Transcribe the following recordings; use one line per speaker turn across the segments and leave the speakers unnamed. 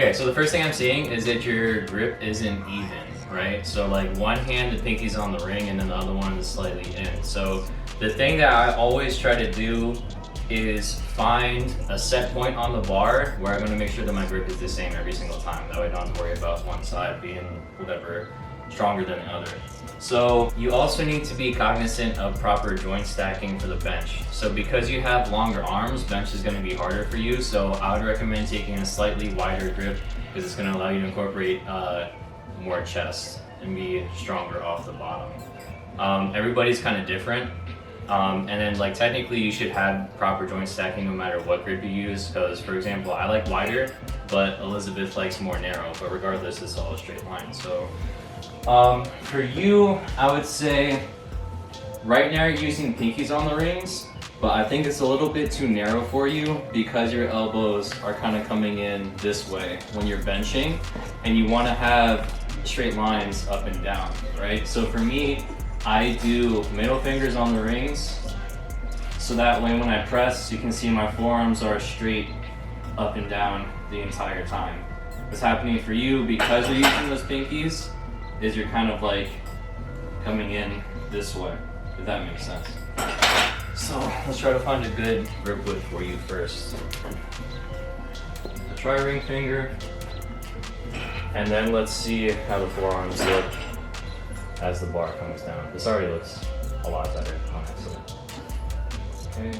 Okay, so the first thing I'm seeing is that your grip isn't even, right? So like one hand, the pinky's on the ring and then the other one is slightly in. So the thing that I always try to do is find a set point on the bar where I'm gonna make sure that my grip is the same every single time. That way I don't have to worry about one side being whatever stronger than the other. So you also need to be cognizant of proper joint stacking for the bench. So because you have longer arms, bench is going to be harder for you. So I would recommend taking a slightly wider grip because it's going to allow you to incorporate more chest and be stronger off the bottom. Everybody's kind of different. And then like technically you should have proper joint stacking no matter what grip you use. Because for example, I like wider, but Elizabeth likes more narrow. But regardless, it's all a straight line. So for you, I would say right now you're using pinkies on the rings, but I think it's a little bit too narrow for you because your elbows are kind of coming in this way when you're benching and you want to have straight lines up and down, right? So for me, I do middle fingers on the rings so that way when I press, you can see my forearms are straight up and down the entire time. What's happening for you because you're using those pinkies is you're kind of like coming in this way, if that makes sense. So let's try to find a good grip width for you first. Try ring finger, and then let's see how the forearms look as the bar comes down. This already looks a lot better, honestly. Okay.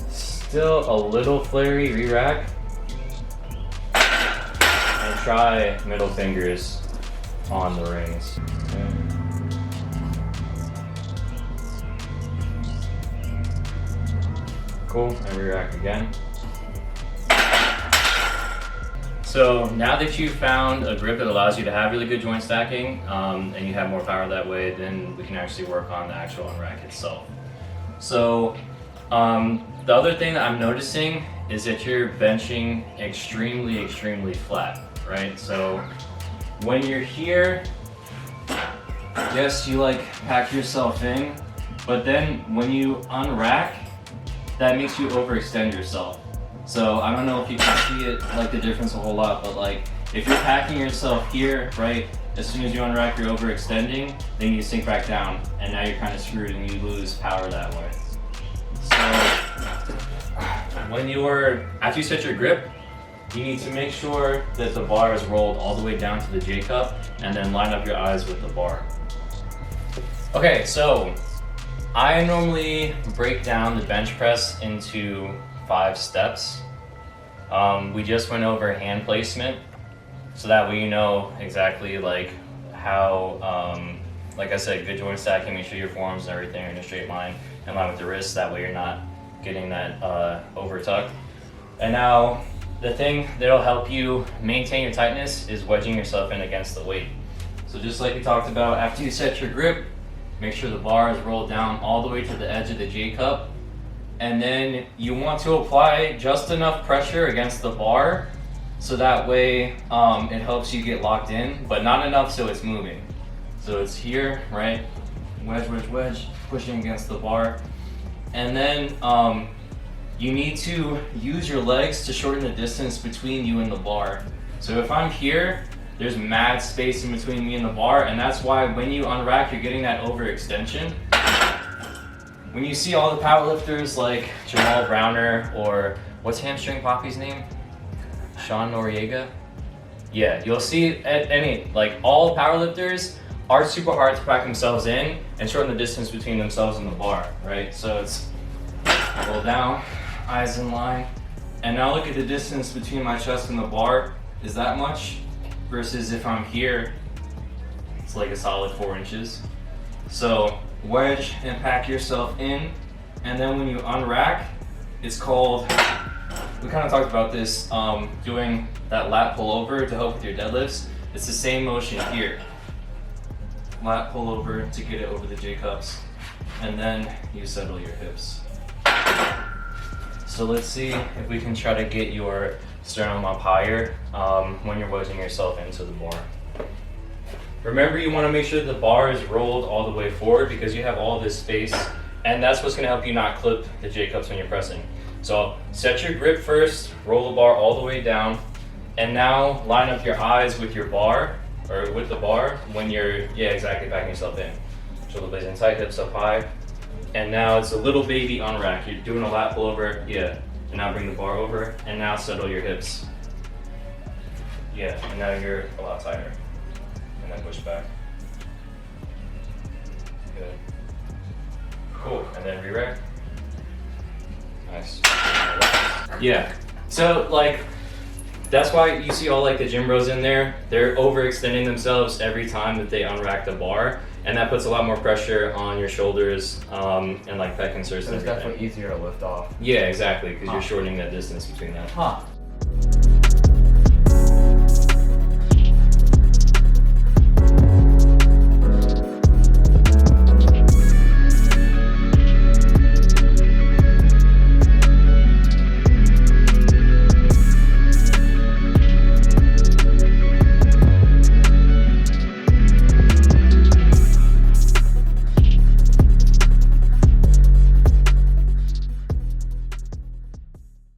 Still a little flary re-rack. And try middle fingers on the rings. Okay. Cool, and re-rack again. So now that you've found a grip that allows you to have really good joint stacking, and you have more power that way, then we can actually work on the actual unrack itself. So the other thing that I'm noticing is that you're benching extremely flat, right? So when you're here, yes, you like pack yourself in, but then when you unrack, that makes you overextend yourself. So I don't know if you can see it, like the difference a whole lot, but like if you're packing yourself here, right, as soon as you unrack, you're overextending, then you sink back down, and now you're kind of screwed and you lose power that way. So when after you set your grip, you need to make sure that the bar is rolled all the way down to the J cup, and then line up your eyes with the bar. Okay, so I normally break down the bench press into 5 steps. We just went over hand placement, so that way you know exactly like how, like I said, good joint stacking, make sure your forearms and everything are in a straight line and line with the wrists, that way you're not getting that over tucked. And now the thing that'll help you maintain your tightness is wedging yourself in against the weight. So just like we talked about, after you set your grip, make sure the bar is rolled down all the way to the edge of the J cup. And then you want to apply just enough pressure against the bar so that way it helps you get locked in, but not enough so it's moving. So it's here, right? Wedge, pushing against the bar. And then you need to use your legs to shorten the distance between you and the bar. So if I'm here, there's mad space in between me and the bar, and that's why when you unrack, you're getting that overextension. When you see all the powerlifters like Jamal Browner or what's Hamstring Poppy's name? Sean Noriega? Yeah, you'll see all powerlifters are super hard to pack themselves in and shorten the distance between themselves and the bar, right? So it's roll down, eyes in line, and now look at the distance between my chest and the bar is that much, versus if I'm here, it's like a solid 4 inches. So wedge and pack yourself in, and then when you unrack, it's called, we kind of talked about this, doing that lat pullover to help with your deadlifts. It's the same motion here. Lat pullover to get it over the J cups, and then you settle your hips. So let's see if we can try to get your sternum up higher when you're wedging yourself into the bar. Remember, you want to make sure the bar is rolled all the way forward because you have all this space, and that's what's going to help you not clip the J cups when you're pressing. So set your grip first, roll the bar all the way down, and now line up your eyes with your bar, or with the bar when you're, yeah, exactly, backing yourself in. Shoulder blades in tight, hips up high. And now it's a little baby unrack. You're doing a lat pull over, yeah. And now bring the bar over, and now settle your hips. Yeah, and now you're a lot tighter. And then push back. Good. Cool, and then re-rack. Nice. Yeah, so like, that's why you see all like the gym bros in there. They're overextending themselves every time that they unrack the bar, and that puts a lot more pressure on your shoulders and like pec inserts.
So it's definitely easier to lift off.
Yeah, exactly, because you're shortening that distance between that.
Huh.